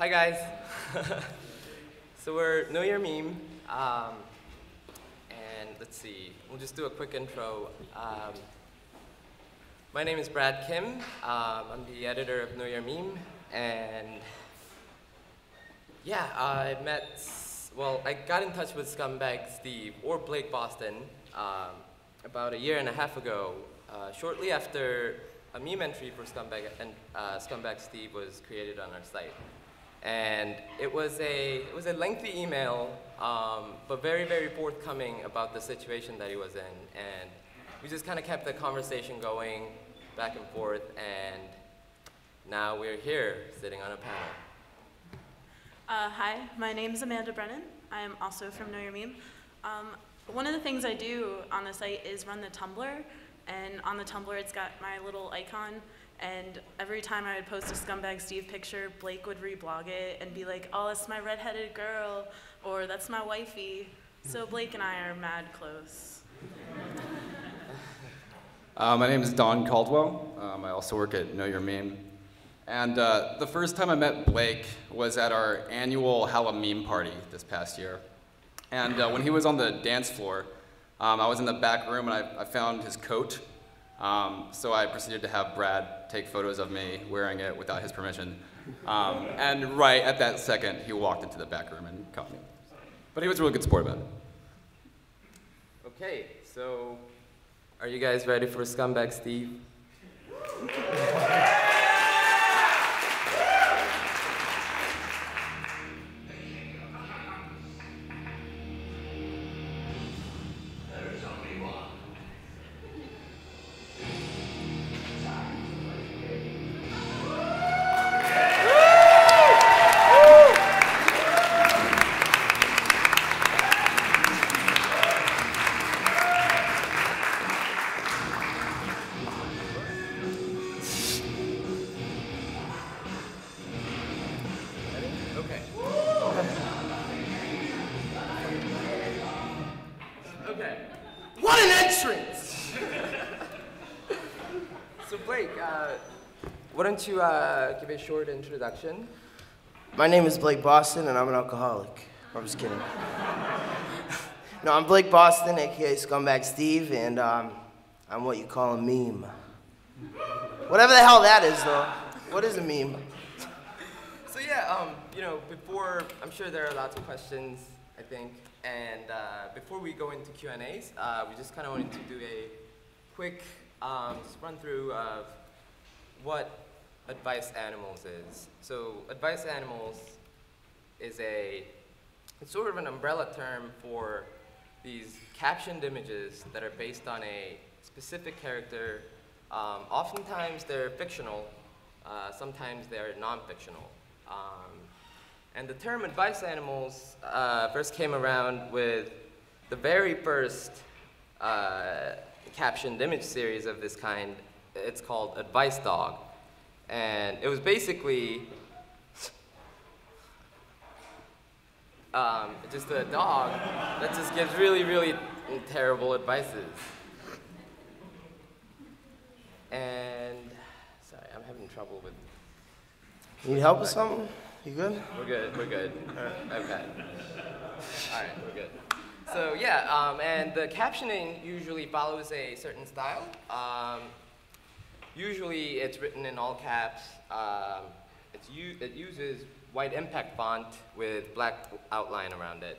Hi guys. So we're Know Your Meme, and let's see, we'll just do a quick intro. My name is Brad Kim. I'm the editor of Know Your Meme, and yeah, I got in touch with Scumbag Steve, or Blake Boston, about a year and a half ago, shortly after a meme entry for Scumbag Steve was created on our site. And it was a lengthy email, but very, very forthcoming about the situation that he was in. And we just kind of kept the conversation going back and forth, and now we're here sitting on a panel. Hi, my name is Brennan. I am also from Know Your Meme. One of the things I do on the site is run the Tumblr, and on the Tumblr it's got my little icon. And every time I would post a Scumbag Steve picture, Blake would reblog it and be like, oh, that's my redheaded girl, or that's my wifey. So Blake and I are mad close. My name is Caldwell. I also work at Know Your Meme. And the first time I met Blake was at our annual Halloween party this past year. And when he was on the dance floor, I was in the back room and I found his coat. So I proceeded to have Brad take photos of me wearing it without his permission. And right at that second, he walked into the back room and caught me. But he was a really good sport about it. Okay, so are you guys ready for Scumbag Steve? Okay. What an entrance! So Blake, why don't you give a short introduction? My name is Blake Boston, and I'm an alcoholic. I'm just kidding. No, I'm Blake Boston, aka Scumbag Steve, and I'm what you call a meme. Whatever the hell that is, though. What is a meme? So yeah, you know, I'm sure there are lots of questions, I think, and before we go into Q&As, we just kind of wanted to do a quick run through of what Advice Animals is. So Advice Animals is it's sort of an umbrella term for these captioned images that are based on a specific character. Oftentimes they're fictional, sometimes they're non-fictional. And the term Advice Animals first came around with the very first captioned image series of this kind. It's called Advice Dog. And it was basically just a dog that just gives really, really terrible advices. And, sorry, I'm having trouble with... Need help with something? You good? We're good, we're good. Okay. All right, we're good. So yeah, and the captioning usually follows a certain style. Usually it's written in all caps. It uses white impact font with black outline around it.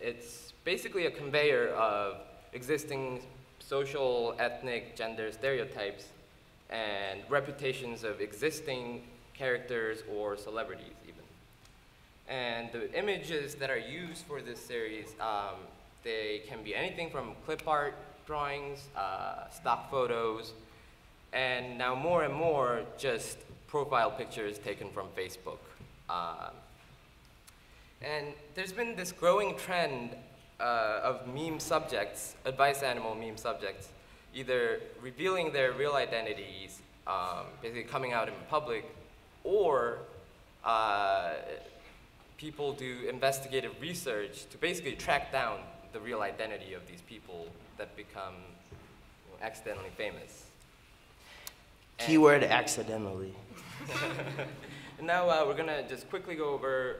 It's basically a conveyor of existing social, ethnic, gender stereotypes and reputations of existing characters or celebrities even. And the images that are used for this series, they can be anything from clip art drawings, stock photos, and now more and more just profile pictures taken from Facebook. And there's been this growing trend of meme subjects, advice animal meme subjects, either revealing their real identities, basically coming out in public, or people do investigative research to basically track down the real identity of these people that become accidentally famous. Keyword accidentally. And now we're gonna just quickly go over.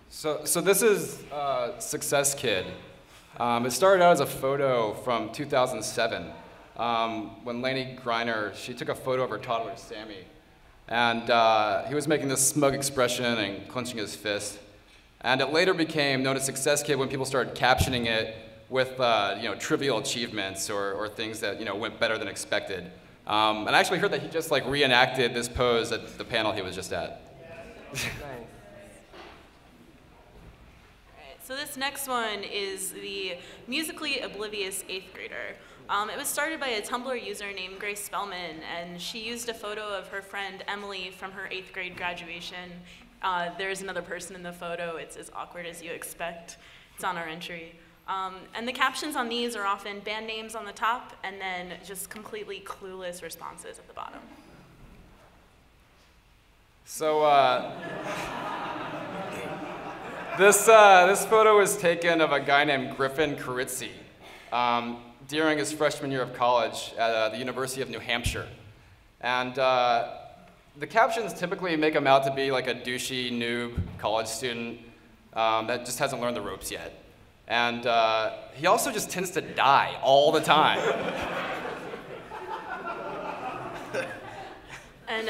So this is Success Kid. It started out as a photo from 2007 when Lainey Griner, she took a photo of her toddler, Sammy. And he was making this smug expression and clenching his fist. And it later became known as Success Kid when people started captioning it with trivial achievements or things that went better than expected. And I actually heard that he just like reenacted this pose at the panel he was just at. Nice. So this next one is the musically oblivious 8th grader. It was started by a Tumblr user named Grace Spellman, and she used a photo of her friend Emily from her 8th grade graduation. There's another person in the photo. It's as awkward as you expect. It's on our entry. And the captions on these are often band names on the top and then just completely clueless responses at the bottom. So this photo was taken of a guy named Griffin Carizzi during his freshman year of college at the University of New Hampshire. And the captions typically make him out to be like a douchey noob college student that just hasn't learned the ropes yet. And he also just tends to die all the time. And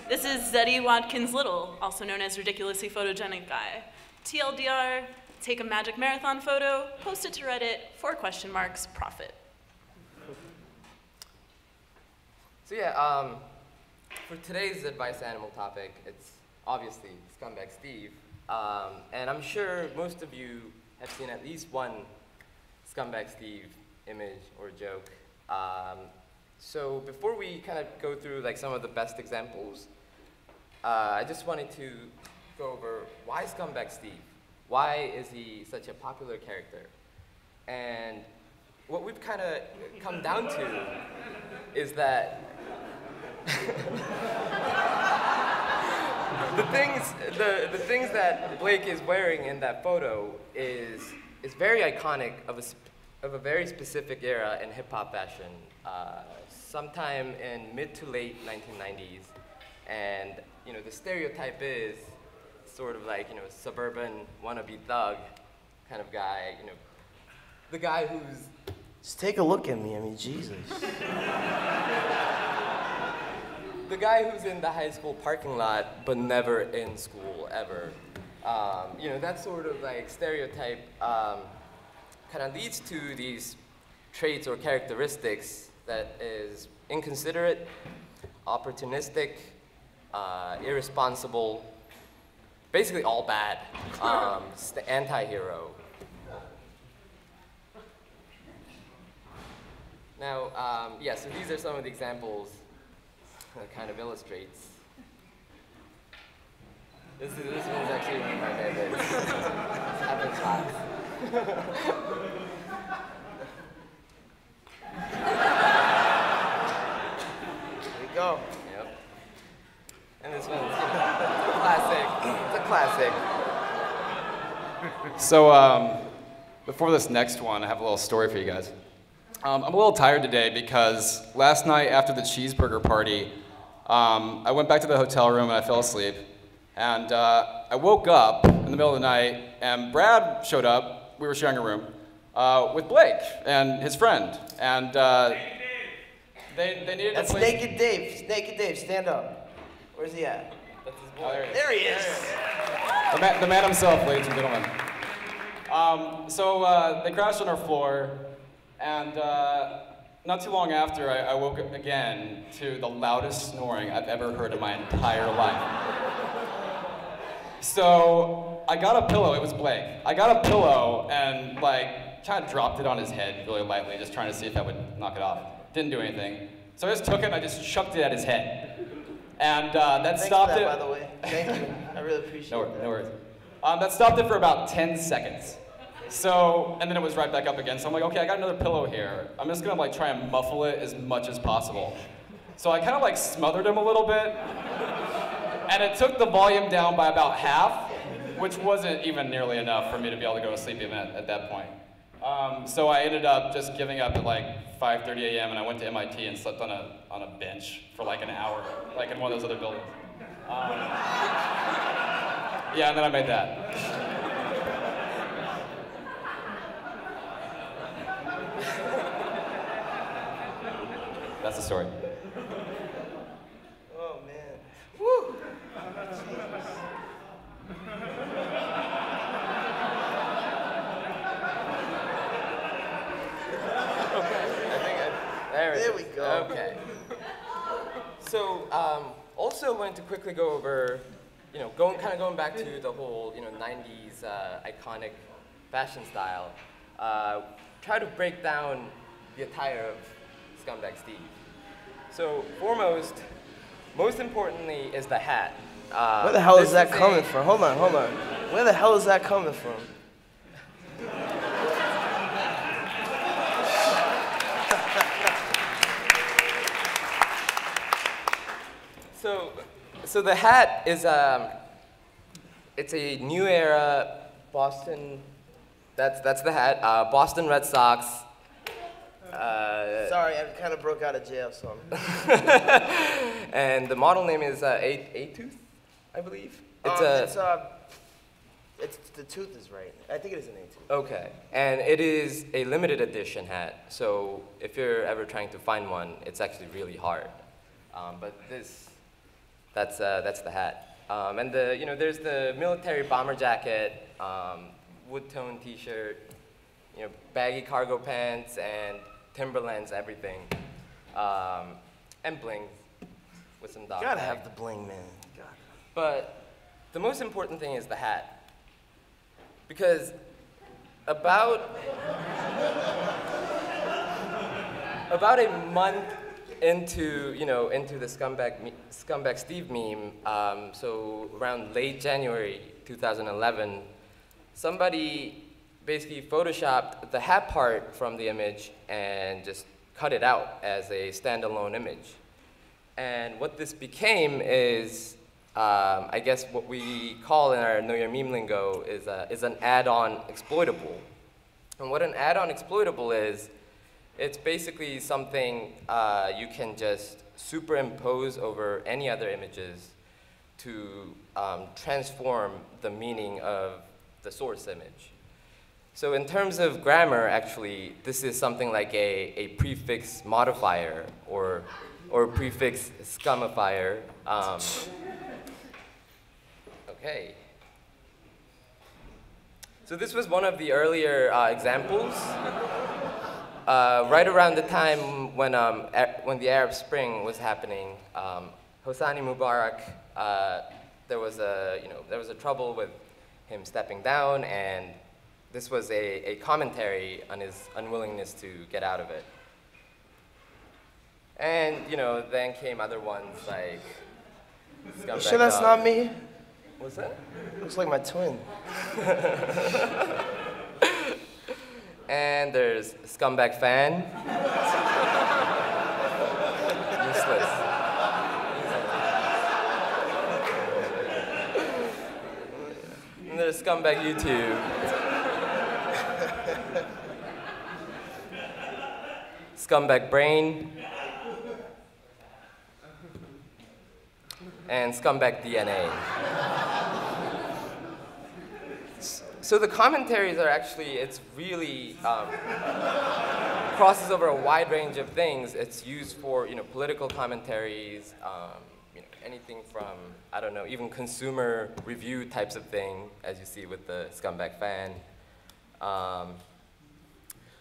this is Zeddy Watkins Little, also known as Ridiculously Photogenic Guy. TLDR, take a magic marathon photo, post it to Reddit, 4 question marks, profit. So yeah, for today's advice animal topic, it's obviously Scumbag Steve. And I'm sure most of you have seen at least one Scumbag Steve image or joke. So before we kind of go through like some of the best examples, I just wanted to go over why Scumbag Steve? Why is he such a popular character? And what we've kind of come down to is that the things that Blake is wearing in that photo is very iconic of a very specific era in hip hop fashion, sometime in mid to late 1990s, and the stereotype is sort of like suburban wannabe thug kind of guy, the guy who's Just take a look at me, I mean, Jesus. the guy who's in the high school parking lot, but never in school, ever. That sort of like stereotype kind of leads to these traits or characteristics that is inconsiderate, opportunistic, irresponsible, basically all bad. It's the anti-hero. Now, so these are some of the examples that kind of illustrates. This one's actually one of my favorites. It's happens fast. There we go. Yep. And this one's classic. It's a classic. So before this next one, I have a little story for you guys. I'm a little tired today because last night after the cheeseburger party, I went back to the hotel room and I fell asleep. And I woke up in the middle of the night and Brad showed up, we were sharing a room, with Blake and his friend. And they needed That's to play. Naked Dave. Naked Dave, stand up. Where's he at? That's his boy. Oh, there he is. There he is. The man himself, ladies and gentlemen. So they crashed on our floor, and not too long after, I woke up again to the loudest snoring I've ever heard in my entire life. So I got a pillow, it was Blake. I got a pillow and kind of dropped it on his head really lightly, just trying to see if that would knock it off. Didn't do anything. So I just took it and I just chucked it at his head. And that Thanks stopped for that, it. by the way. Thank you. I really appreciate that. No worries. That stopped it for about 10 seconds. So, and then it was right back up again. So I'm like, okay, I got another pillow here. I'm just gonna try and muffle it as much as possible. So I kind of smothered him a little bit. And it took the volume down by about half, which wasn't even nearly enough for me to be able to go to sleep even at that point. So I ended up just giving up at like 5:30 a.m. and I went to MIT and slept on a bench for like an hour, like in one of those other buildings. Yeah, and then I made that. That's the story. Oh man. Woo! There we go. Okay. So, also wanted to quickly go over, going back to the whole, 90s iconic fashion style. Try to break down the attire of Scumbag Steve. So, most importantly, is the hat. Where the hell is that coming from? Hold on. Where the hell is that coming from? So the hat is it's a new era Boston. That's the hat. Boston Red Sox. Sorry, I kind of broke out of jail, so. And the model name is A-Tooth, I believe. It's the tooth is right. I think it is an A-tooth. Okay, and it is a limited edition hat. So if you're ever trying to find one, it's actually really hard. But that's the hat. And there's the military bomber jacket, wood tone T-shirt, baggy cargo pants, and Timberlands, everything, and bling with some dog. Gotta tag. have the bling, man. Gotta. But the most important thing is the hat, because about a month into the Scumbag Steve meme, so around late January 2011, somebody basically photoshopped the hat part from the image and just cut it out as a standalone image. And what this became is, I guess what we call in our Know Your Meme lingo is an add-on exploitable. And what an add-on exploitable is, it's basically something you can just superimpose over any other images to transform the meaning of the source image. So in terms of grammar, actually, this is something like a prefix modifier or prefix scumifier. Okay. So this was one of the earlier examples. Right around the time when the Arab Spring was happening, Hosni Mubarak, there was a trouble with him stepping down, and this was a commentary on his unwillingness to get out of it. And then came other ones like Scumbag Sure, that's Dog. not me. What's that? Looks like my twin. And there's Scumbag Fan. Useless. And there's Scumbag YouTube. Scumbag Brain. And Scumbag DNA. So the commentaries are actually, it's really crosses over a wide range of things. It's used for political commentaries, anything from, I don't know, even consumer review types of thing, as you see with the Scumbag Fan.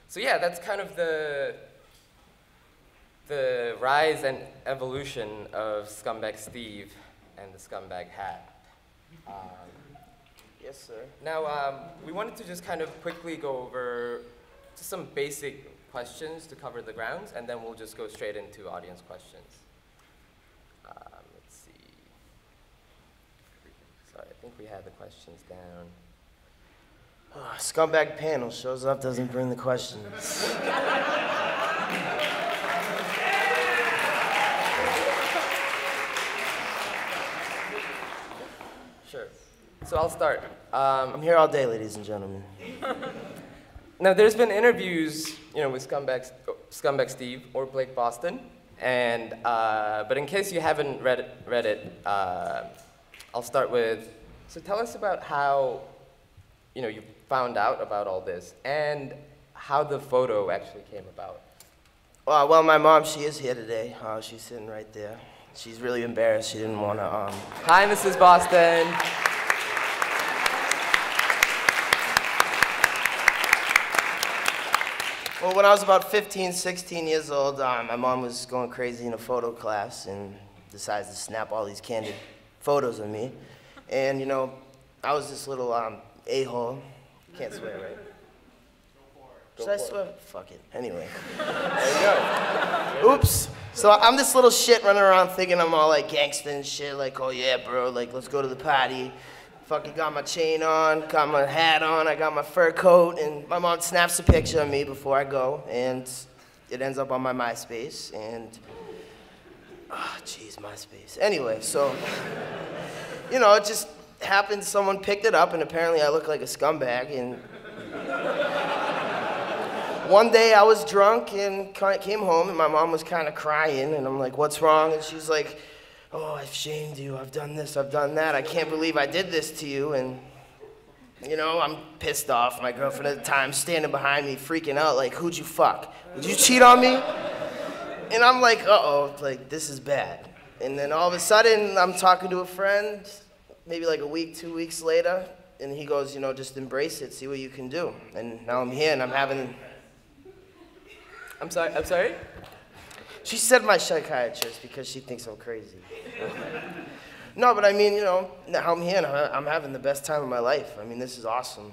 So yeah, that's kind of the rise and evolution of Scumbag Steve and the Scumbag hat. Yes, sir. Now, we wanted to just kind of quickly go over just some basic questions to cover the grounds, and then we'll just go straight into audience questions. Let's see. Sorry, I think we had the questions down. Scumbag panel shows up, doesn't bring the questions. Sure. So I'll start. I'm here all day, ladies and gentlemen. Now, there's been interviews, with Scumbag Steve or Blake Boston, and but in case you haven't read it, I'll start with. So tell us about how, you found out about all this and how the photo actually came about. Well, my mom, she is here today. She's sitting right there. She's really embarrassed. She didn't want to. Hi, Mrs. Boston. Well, when I was about 15, 16 years old, my mom was going crazy in a photo class and decided to snap all these candid photos of me. And, I was this little a-hole. Can't swear, right? Should I swear? Fuck it. Anyway. There you go. Oops. So I'm this little shit running around thinking I'm all like gangsta and shit, like, oh yeah, bro, like, let's go to the party. Fucking got my chain on, got my hat on, I got my fur coat, and my mom snaps a picture of me before I go, and it ends up on my MySpace, and, jeez, MySpace. Anyway, so, it just happened, someone picked it up, and apparently I look like a scumbag, and one day I was drunk and came home, and my mom was kind of crying, and I'm like, what's wrong? And she's like, oh, I've shamed you, I've done this, I've done that, I can't believe I did this to you, and, I'm pissed off. My girlfriend at the time standing behind me, freaking out, like, who'd you fuck? Did you cheat on me? And I'm like, uh-oh, like, this is bad. And then all of a sudden, I'm talking to a friend, maybe like a week, 2 weeks later, and he goes, just embrace it, see what you can do. And now I'm here, and I'm having... I'm sorry? She said my psychiatrist because she thinks I'm crazy. No, but I mean, now I'm here and I'm having the best time of my life. I mean, this is awesome.